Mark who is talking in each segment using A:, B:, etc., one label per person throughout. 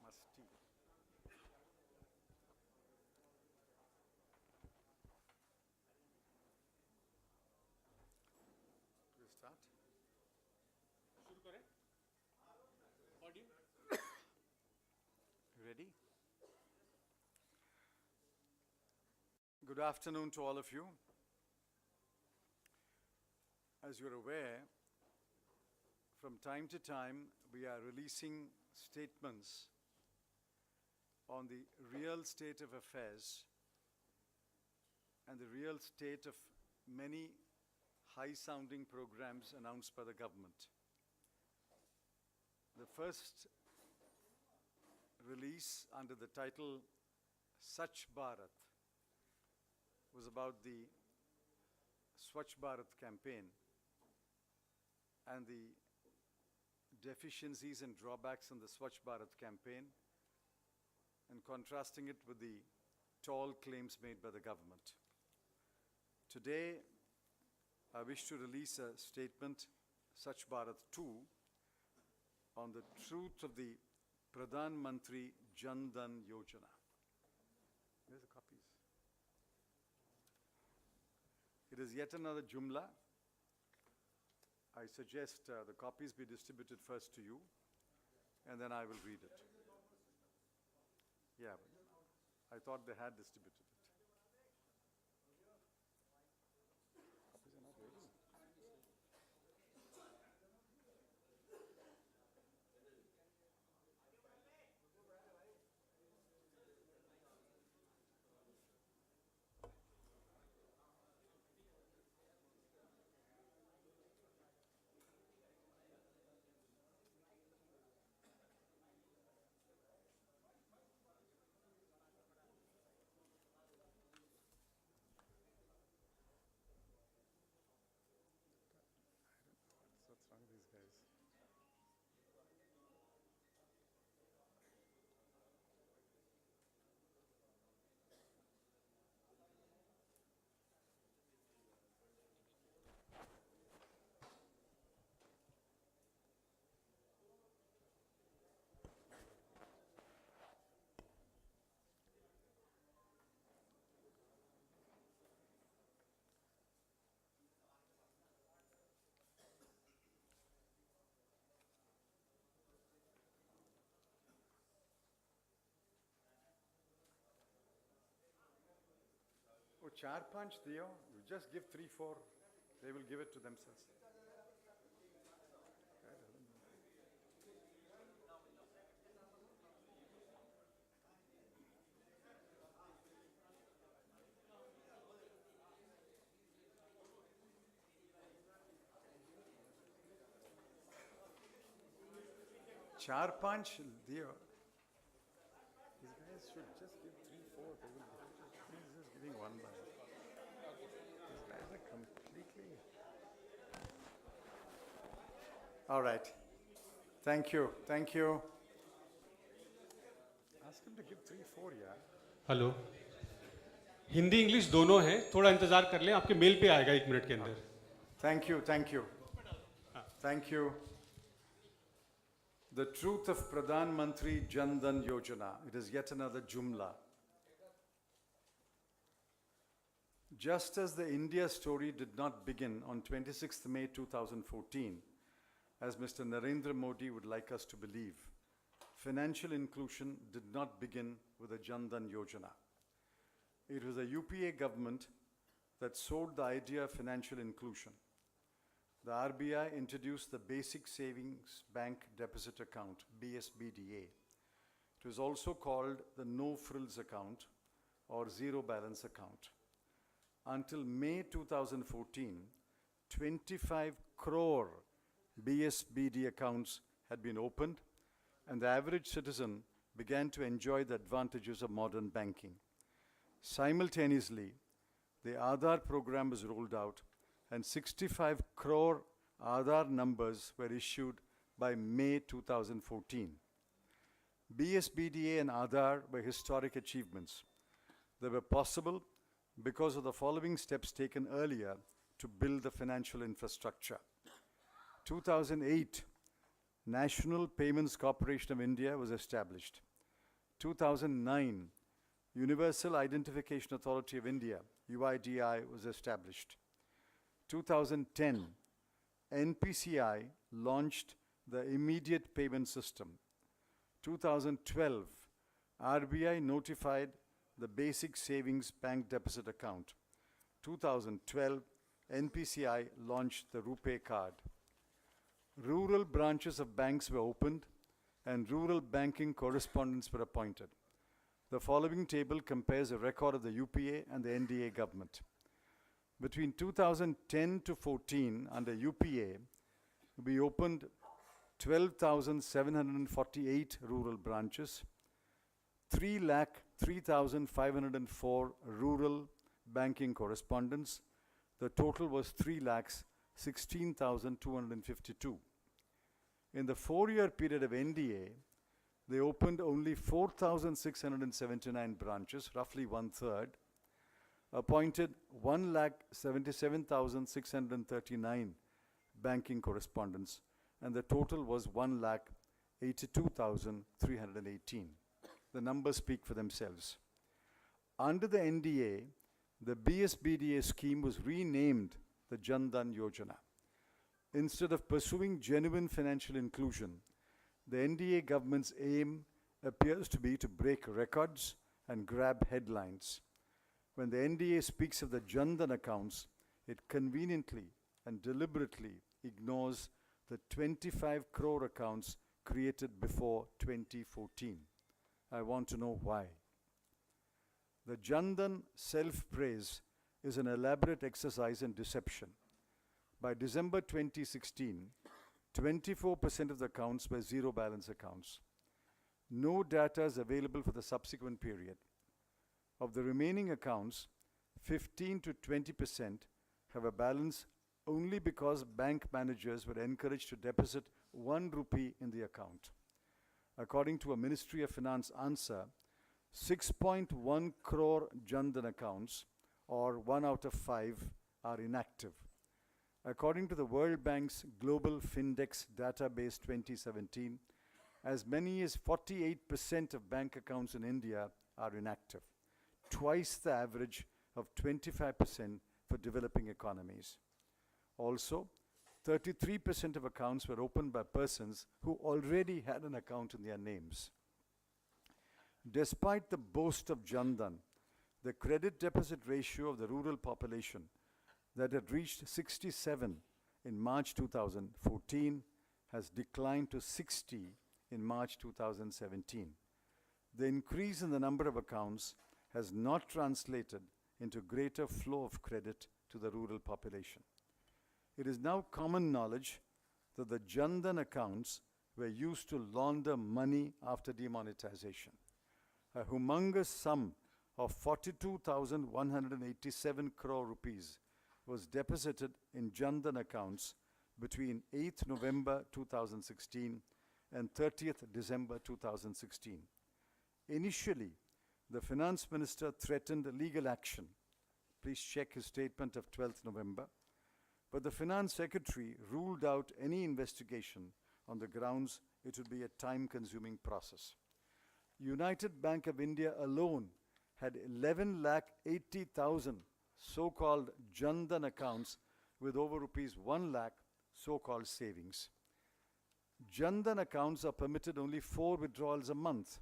A: Musty. We start?
B: शुरू करें audio
A: Ready? Good afternoon to all of you. As you're aware, from time to time we are releasing statements on the real state of affairs and the real state of many high-sounding programs announced by the government. The first release under the title Swachh Bharat was about the Swachh Bharat campaign and the deficiencies and drawbacks in the Swachh Bharat campaign and contrasting it with the tall claims made by the government. Today, I wish to release a statement, Swachh Bharat 2, on the truth of the Pradhan Dhan Yojana. Where's the copies? It is yet another Jumla. I suggest the copies be distributed first to you, and then I will read it. Yeah, I thought they had distributed it. Copies are not ready. What's wrong with these guys? Oh, 4-5 diyo. You just give 3-4. They will give it to themselves. Char panch diyo. These guys should just give 3-4. They will give it. He's just giving one by. These guys are completely. All right. Thank you. Thank you. Ask him to give 3-4, yeah.
B: Hello Hindi English दोनों हैं थोड़ा इंतजार कर लें आपके mail पे आएगा 1 minute के अंदर
A: Thank you. Thank you. Thank you. The truth of Pradhan Dhan Yojana. It is yet another Jumla. Just as the India story did not begin on 26th May 2014, as Mr. Narendra Modi would like us to believe, financial inclusion did not begin with the Jan Dhan Yojana. It was a UPA government that sold the idea of financial inclusion. The RBI introduced the Basic Savings Bank Deposit Account, BSBDA. It was also called the No Frills Account or Zero Balance Account. Until May 2014, 25 crore BSBD accounts had been opened, and the average citizen began to enjoy the advantages of modern banking. Simultaneously, the Aadhaar program was rolled out, and 65 crore Aadhaar numbers were issued by May 2014. BSBDA and Aadhaar were historic achievements. They were possible because of the following steps taken earlier to build the financial infrastructure. 2008, National Payments Corporation of India was established. 2009, Universal Identification Authority of India, UIDI, was established. 2010, NPCI launched the immediate payment system. 2012, RBI notified the basic savings bank deposit account. 2012, NPCI launched the RuPay card. Rural branches of banks were opened and rural banking correspondents were appointed. The following table compares the record of the UPA and the NDA government. Between 2010 to 14, under UPA, we opened 12,748 rural branches, 3,03,504 rural banking correspondents. The total was 3,16,252. In the 4-year period of NDA, they opened only 4,679 branches, roughly 1/3, appointed 1,77,639 banking correspondents, and the total was 1,82,318. The numbers speak for themselves. Under the NDA, the BSBDA scheme was renamed the Jan Dhan Yojana. Instead of pursuing genuine financial inclusion, the NDA government's aim appears to be to break records and grab headlines. When the NDA speaks of the Jan Dhan accounts, it conveniently and deliberately ignores the 25 crore accounts created before 2014. I want to know why. The Jan Dhan self-praise is an elaborate exercise in deception. By December 2016, 24% of the accounts were zero balance accounts. No data is available for the subsequent period. Of the remaining accounts, 15 to 20% have a balance only because bank managers were encouraged to deposit 1 rupee in the account. According to a Ministry of Finance answer, 6.1 crore Jan Dhan accounts, or 1 out of 5, are inactive. According to the World Bank's Global Findex Database 2017, as many as 48% of bank accounts in India are inactive, twice the average of 25% for developing economies. Also, 33% of accounts were opened by persons who already had an account in their names. Despite the boast of Jan Dhan, the credit deposit ratio of the rural population that had reached 67 in March 2014 has declined to 60 in March 2017. The increase in the number of accounts has not translated into greater flow of credit to the rural population. It is now common knowledge that the Jan Dhan accounts were used to launder money after demonetization. A humongous sum of 42,187 crore rupees was deposited in Jan Dhan accounts between 8th November 2016 and 30th December 2016. Initially, the finance minister threatened legal action. Please check his statement of 12th November. But the finance secretary ruled out any investigation on the grounds it would be a time-consuming process. United Bank of India alone had 11,80,000 so-called Jan Dhan accounts with over rupees 1 lakh so-called savings. Jan Dhan accounts are permitted only 4 withdrawals a month,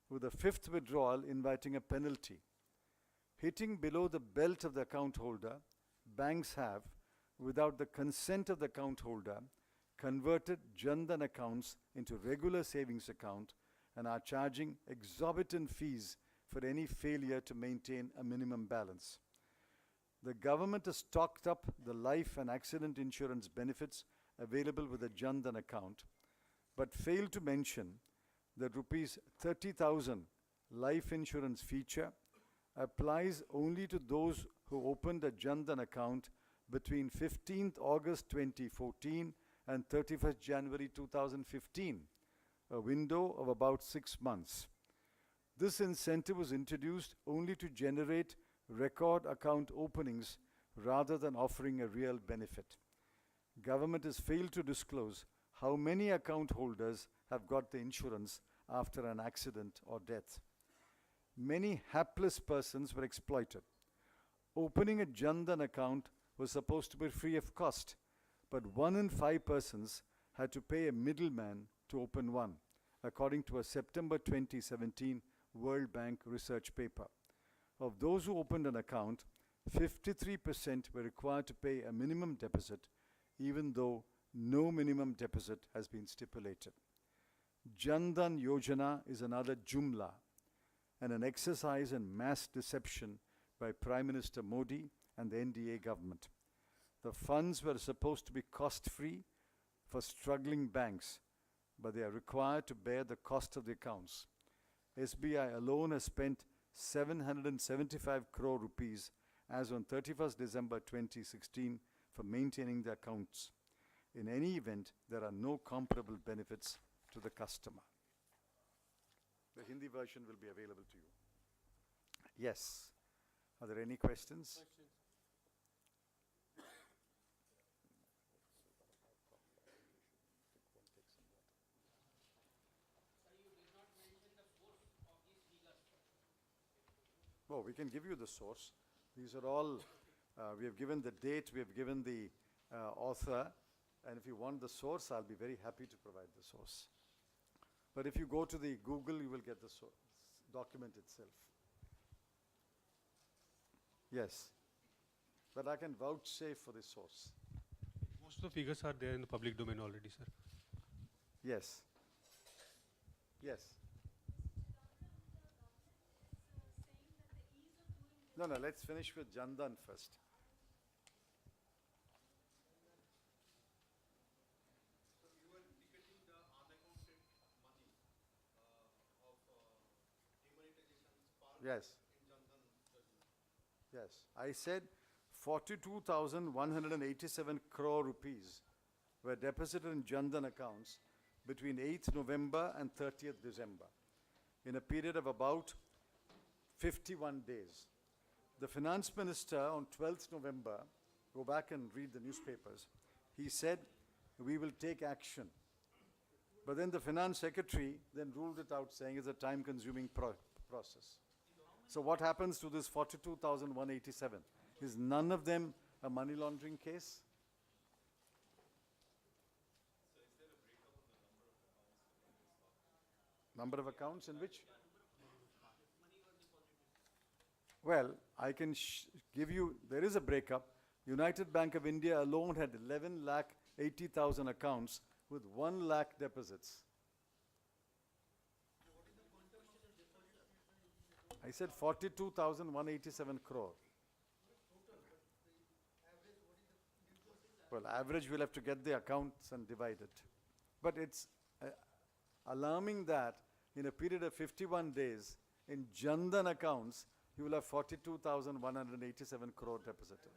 A: with a 5th withdrawal inviting a penalty. Hitting below the belt of the account holder, banks have, without the consent of the account holder, converted Jan Dhan accounts into regular savings account and are charging exorbitant fees for any failure to maintain a minimum balance. The government has stocked up the life and accident insurance benefits available with a Jan Dhan account, but failed to mention that rupees 30,000 life insurance feature applies only to those who opened a Jan Dhan account between 15th August 2014 and 31st January 2015, a window of about 6 months. This incentive was introduced only to generate record account openings rather than offering a real benefit. Government has failed to disclose how many account holders have got the insurance after an accident or death. Many hapless persons were exploited. Opening a Jan Dhan account was supposed to be free of cost, but 1 in 5 persons had to pay a middleman to open one, according to a September 2017 World Bank research paper. Of those who opened an account, 53% were required to pay a minimum deposit, even though no minimum deposit has been stipulated. Jan Dhan Yojana is another jumla and an exercise in mass deception by Prime Minister Modi and the NDA government. The funds were supposed to be cost-free for struggling banks, but they are required to bear the cost of the accounts. SBI alone has spent 775 crore rupees as on 31st December 2016 for maintaining the accounts. In any event, there are no comparable benefits to the customer. The Hindi version will be available to you. Yes. Are there any questions? Oh, we can give you the source. These are all, we have given the date, we have given the author, and if you want the source, I'll be very happy to provide the source. But if you go to the Google, you will get the document itself. Yes, but I can vouchsafe for the source.
B: Most of the figures are there in the public domain already, sir.
A: Yes. Yes. No, let's finish with Jan Dhan first.
C: So you were indicating the unaccounted money of demonetization spark
A: Yes.
C: in Jan Dhan judgment.
A: Yes. I said 42,187 crore rupees were deposited in Jan Dhan accounts between 8th November and 30th December in a period of about 51 days. The finance minister on 12th November, go back and read the newspapers, he said, we will take action. But then the finance secretary then ruled it out, saying it's a time-consuming process. So what happens to this 42,187? Is none of them a money laundering case?
C: So is there a breakup of the
A: Number of accounts in which? Well, I can give you, there is a breakup. United Bank of India alone had 11,80,000 accounts with 1 lakh deposits. I said 42,187 crore. Well, average we'll have to get the accounts and divide it. But it's alarming that in a period of 51 days, in Jan Dhan accounts, you will have 42,187 crore deposited.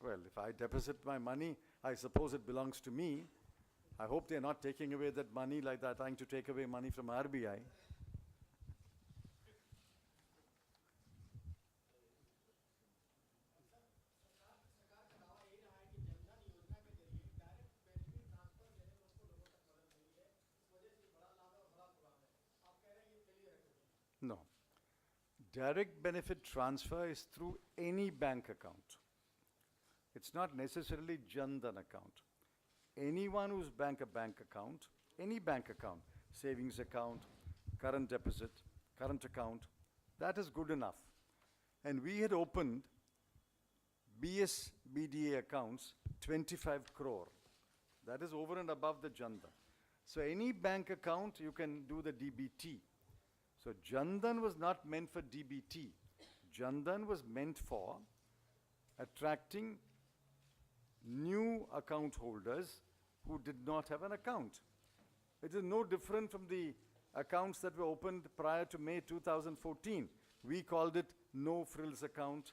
A: Well, if I deposit my money, I suppose it belongs to me. I hope they're not taking away that money like they're trying to take away money from RBI. No. Direct benefit transfer is through any bank account. It's not necessarily Jan Dhan account. Anyone who's a bank account, any bank account, savings account, current deposit, current account, that is good enough. And we had opened BSBDA accounts, 25 crore. That is over and above the Jan Dhan. So any bank account, you can do the DBT. So Jan Dhan was not meant for DBT. Jan Dhan was meant for attracting new account holders who did not have an account. It is no different from the accounts that were opened prior to May 2014. We called it no frills account,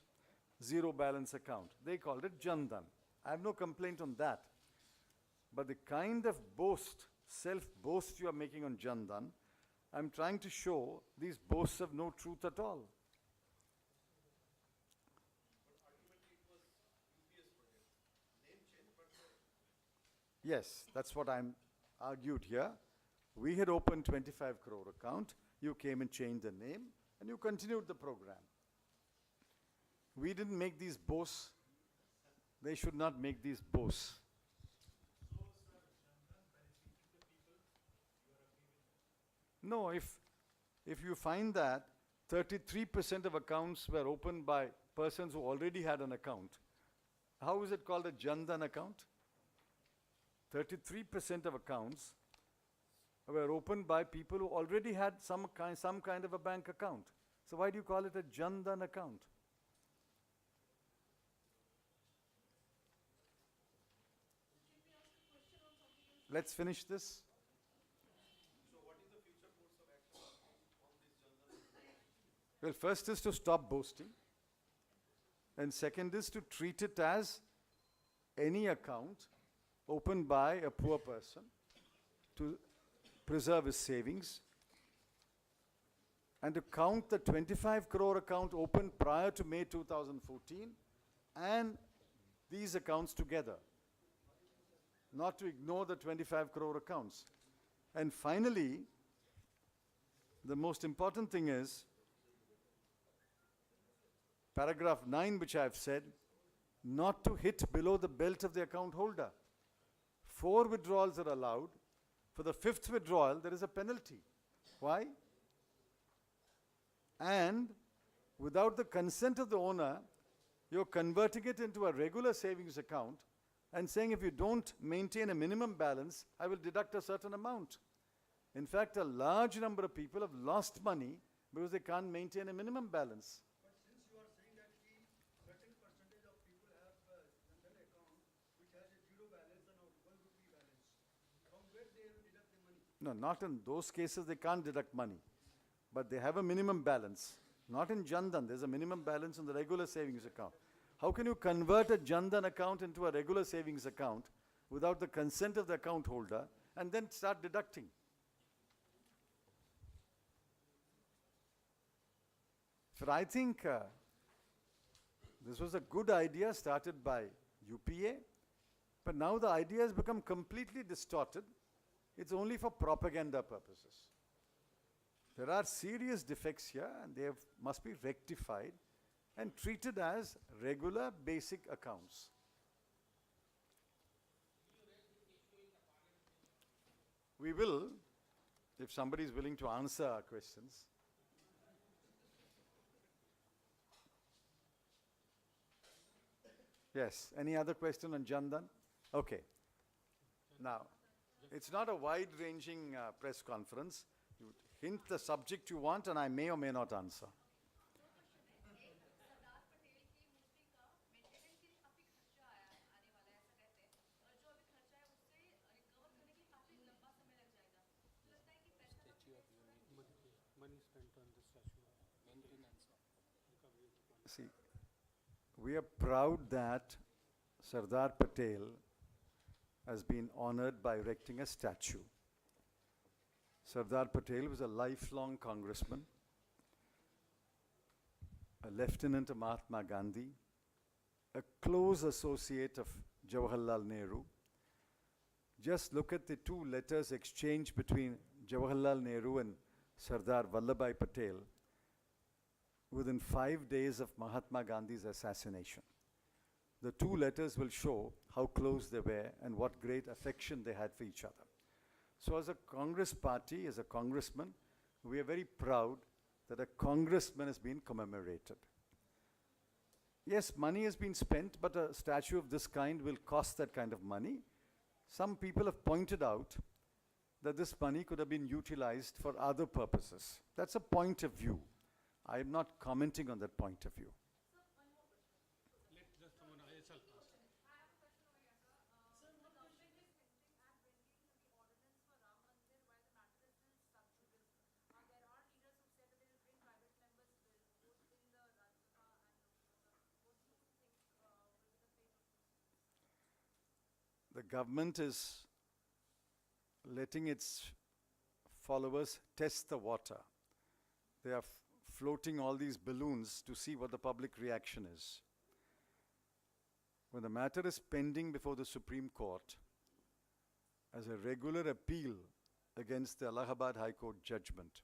A: zero balance account. They called it Jan Dhan. I have no complaint on that. But the kind of boast, self-boast you are making on Jan Dhan, I'm trying to show these boasts have no truth at all. Yes, that's what I'm argued here. We had opened 25 crore account, you came and changed the name, and you continued the program. We didn't make these boasts. They should not make these boasts. No, if you find that 33% of accounts were opened by persons who already had an account, how is it called a Jan Dhan account? 33% of accounts were opened by people who already had some kind of a bank account. So why do you call it a Jan Dhan account? Let's finish this.
C: So what is the future course of action on this journal?
A: Well, first is to stop boasting. And second is to treat it as any account opened by a poor person to preserve his savings, and to count the 25 crore account opened prior to May 2014 and these accounts together. Not to ignore the 25 crore accounts. And finally, the most important thing is paragraph 9, which I have said, not to hit below the belt of the account holder. 4 withdrawals are allowed. For the 5th withdrawal, there is a penalty. Why? And without the consent of the owner, you're converting it into a regular savings account and saying if you don't maintain a minimum balance, I will deduct a certain amount. In fact, a large number of people have lost money because they can't maintain a minimum balance.
D: But since you are saying that certain percentage of people have Jan Dhan account which has a zero balance and a 1 rupee balance, from where they will deduct the money?
A: No, not in those cases, they can't deduct money. But they have a minimum balance. Not in Jan Dhan, there's a minimum balance in the regular savings account. How can you convert a Jan Dhan account into a regular savings account without the consent of the account holder and then start deducting? So I think this was a good idea started by UPA, but now the idea has become completely distorted. It's only for propaganda purposes. There are serious defects here and they must be rectified and treated as regular basic accounts. We will, if somebody is willing to answer our questions. Yes, any other question on Jan Dhan? Okay. Now, it's not a wide-ranging press conference. You hint the subject you want and I may or may not answer.
B: Money spent on the statue.
A: See, we are proud that Sardar Patel has been honored by erecting a statue. Sardar Patel was a lifelong congressman, a lieutenant of Mahatma Gandhi, a close associate of Jawaharlal Nehru. Just look at the 2 letters exchanged between Jawaharlal Nehru and Sardar Vallabhbhai Patel within 5 days of Mahatma Gandhi's assassination. The 2 letters will show how close they were and what great affection they had for each other. So as a Congress party, as a congressman, we are very proud that a congressman has been commemorated. Yes, money has been spent, but a statue of this kind will cost that kind of money. Some people have pointed out that this money could have been utilized for other purposes. That's a point of view. I am not commenting on that point of view.
B: Let just someone ISL ask.
A: The government is letting its followers test the water. They are floating all these balloons to see what the public reaction is. When the matter is pending before the Supreme Court, as a regular appeal against the Allahabad High Court judgment.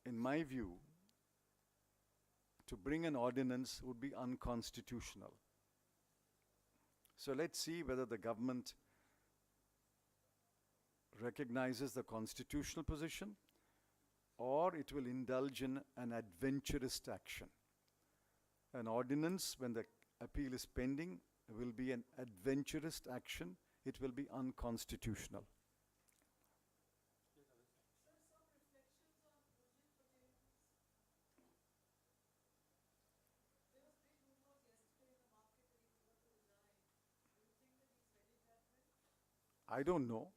A: In my view, to bring an ordinance would be unconstitutional. So let's see whether the government recognizes the constitutional position or it will indulge in an adventurous action. An ordinance, when the appeal is pending, will be an adventurous action. It will be unconstitutional. I don't know.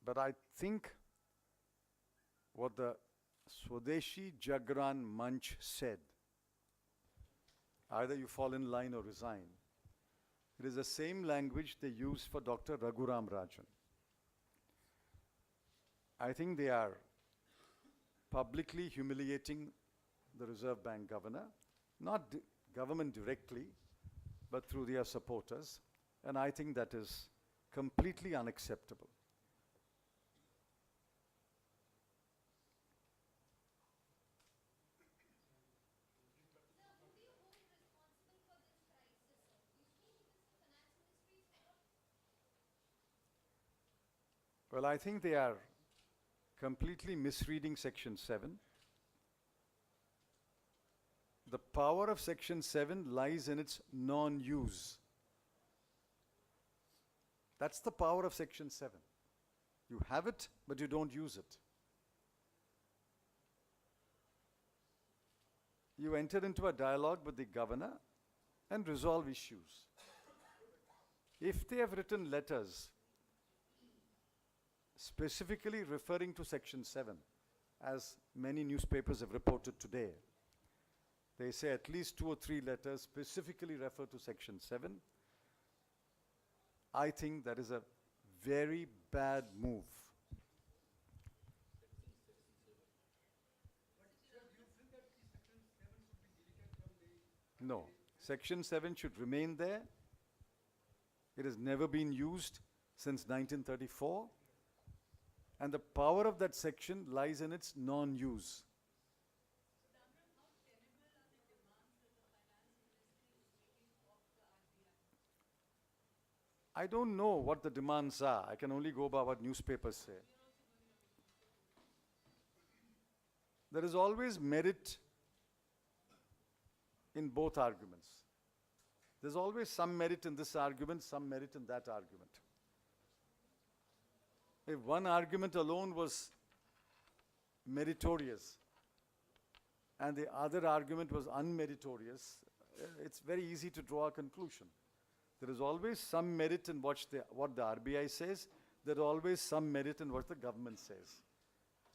A: But I think what the Swadeshi Jagran Manch said, either you fall in line or resign, it is the same language they use for Dr. Raghuram Rajan. I think they are publicly humiliating the Reserve Bank governor, not government directly, but through their supporters, and I think that is completely unacceptable. Well, I think they are completely misreading Section 7. The power of Section 7 lies in its non-use. That's the power of Section 7. You have it, but you don't use it. You enter into a dialogue with the governor and resolve issues. If they have written letters specifically referring to Section 7, as many newspapers have reported today, they say at least 2 or 3 letters specifically refer to Section 7. I think that is a very bad move.
D: But sir, do you feel that the section 7 should be deleted from the...
A: No, Section 7 should remain there. It has never been used since 1934. And the power of that section lies in its non-use. I don't know what the demands are. I can only go by what newspapers say. There is always merit in both arguments. There's always some merit in this argument, some merit in that argument. If one argument alone was meritorious and the other argument was unmeritorious, it's very easy to draw a conclusion. There is always some merit in what the RBI says. There is always some merit in what the government says.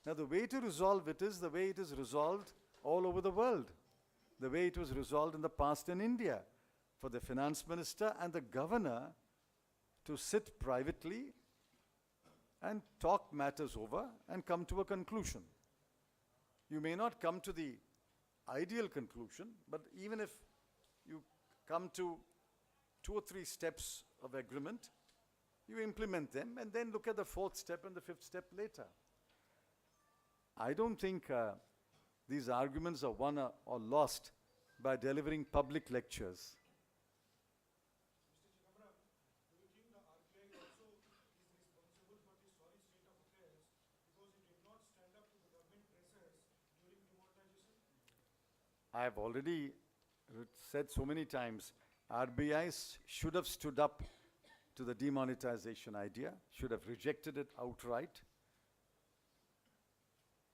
A: Now, the way to resolve it is the way it is resolved all over the world. The way it was resolved in the past in India, for the finance minister and the governor to sit privately and talk matters over and come to a conclusion. You may not come to the ideal conclusion, but even if you come to 2 or 3 steps of agreement, you implement them and then look at the 4th step and the 5th step later. I don't think these arguments are won or lost by delivering public lectures.
C: Mr. Chidambaram, do you think the RBI also is responsible for this sorry state of affairs because it did not stand up to the government pressures during demonetization?
A: I have already said so many times, RBI should have stood up to the demonetization idea, should have rejected it outright.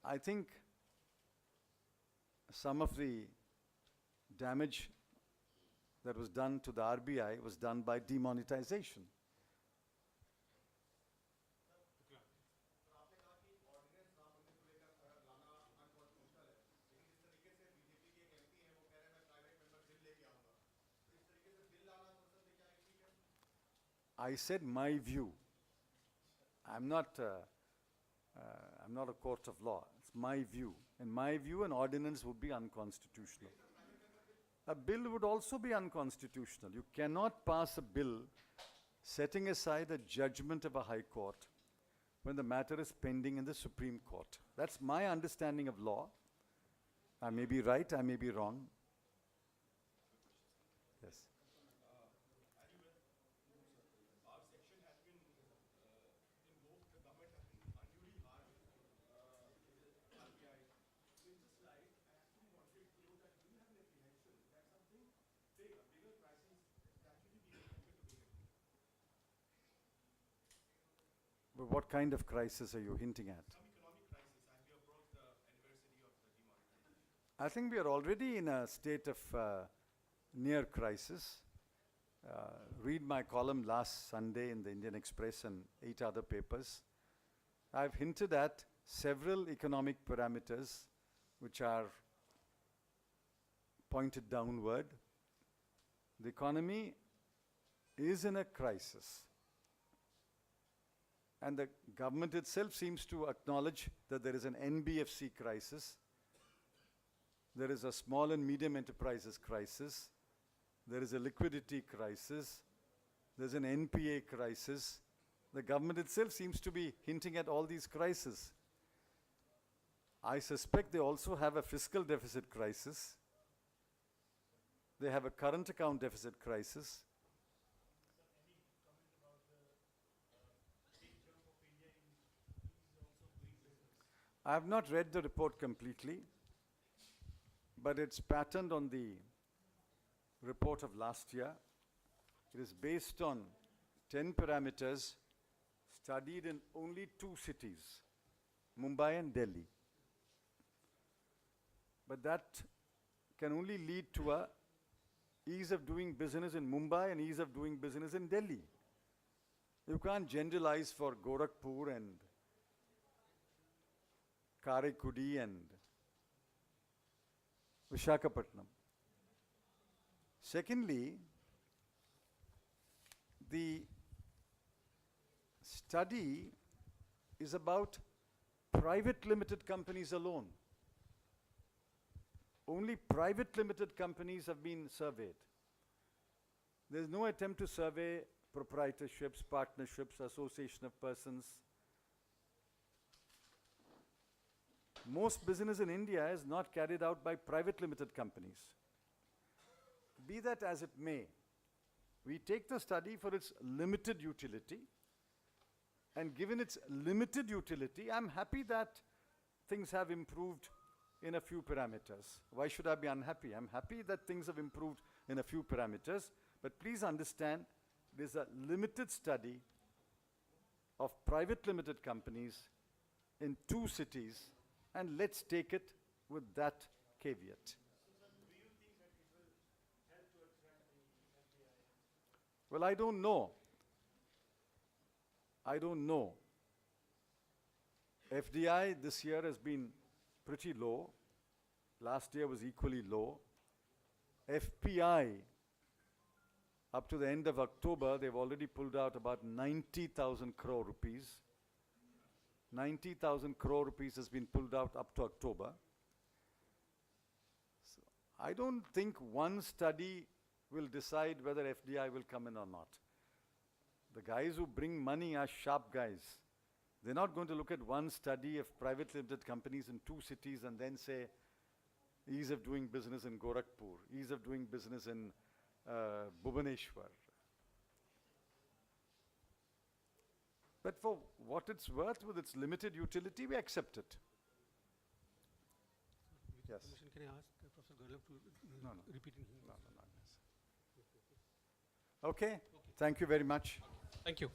A: I think some of the damage that was done to the RBI was done by demonetization.
C: आपने कहा कि ordinance Ram मंदिर को लेकर लाना unconstitutional है, लेकिन इस तरीके से बीजेपी के एक एमपी हैं, वो कह रहे हैं मैं प्राइवेट मेंबर बिल लेके आऊंगा, तो इस तरीके से बिल लाना संसद में क्या ठीक है?
A: I said my view. I'm not a court of law. It's my view. In my view, an ordinance would be unconstitutional. a bill would also be unconstitutional. You cannot pass a bill setting aside a judgment of a high court when the matter is pending in the Supreme Court. That's my understanding of law. I may be right, I may be wrong. Yes. But what kind of crisis are you hinting at? I think we are already in a state of near crisis. Read my column last Sunday in the Indian Express and 8 other papers. I've hinted at several economic parameters which are pointed downward. The economy is in a crisis. And the government itself seems to acknowledge that there is an NBFC crisis. There is a small and medium enterprises crisis. There is a liquidity crisis. There's an NPA crisis. The government itself seems to be hinting at all these crises. I suspect they also have a fiscal deficit crisis. They have a current account deficit crisis. I have not read the report completely, but it's patterned on the report of last year. It is based on 10 parameters studied in only 2 cities, Mumbai and Delhi. But that can only lead to a ease of doing business in Mumbai and ease of doing business in Delhi. You can't generalize for Gorakhpur and Karaikudi and Visakhapatnam. Secondly, the study is about private limited companies alone. Only private limited companies have been surveyed. There is no attempt to survey proprietorships, partnerships, association of persons. Most business in India is not carried out by private limited companies. Be that as it may, we take the study for its limited utility, and given its limited utility, I'm happy that things have improved in a few parameters. Why should I be unhappy? I'm happy that things have improved in a few parameters, but please understand, there's a limited study of private limited companies in 2 cities, and let's take it with that caveat. Well, I don't know. I don't know. FDI this year has been pretty low. Last year was equally low. FPI, up to the end of October, they've already pulled out about 90,000 crore rupees. 90,000 crore rupees has been pulled out up to October. So I don't think one study will decide whether FDI will come in or not. The guys who bring money are sharp guys. They're not going to look at one study of private limited companies in 2 cities and then say, ease of doing business in Gorakhpur, ease of doing business in Bhubaneswar. But for what it's worth, with its limited utility, we accept it.
B: With
A: Yes.
B: permission, can I ask Professor Garlap to
A: No.
B: repeat in Hindi?
A: No, not necessary. Okay, thank you very much.
B: Thank you.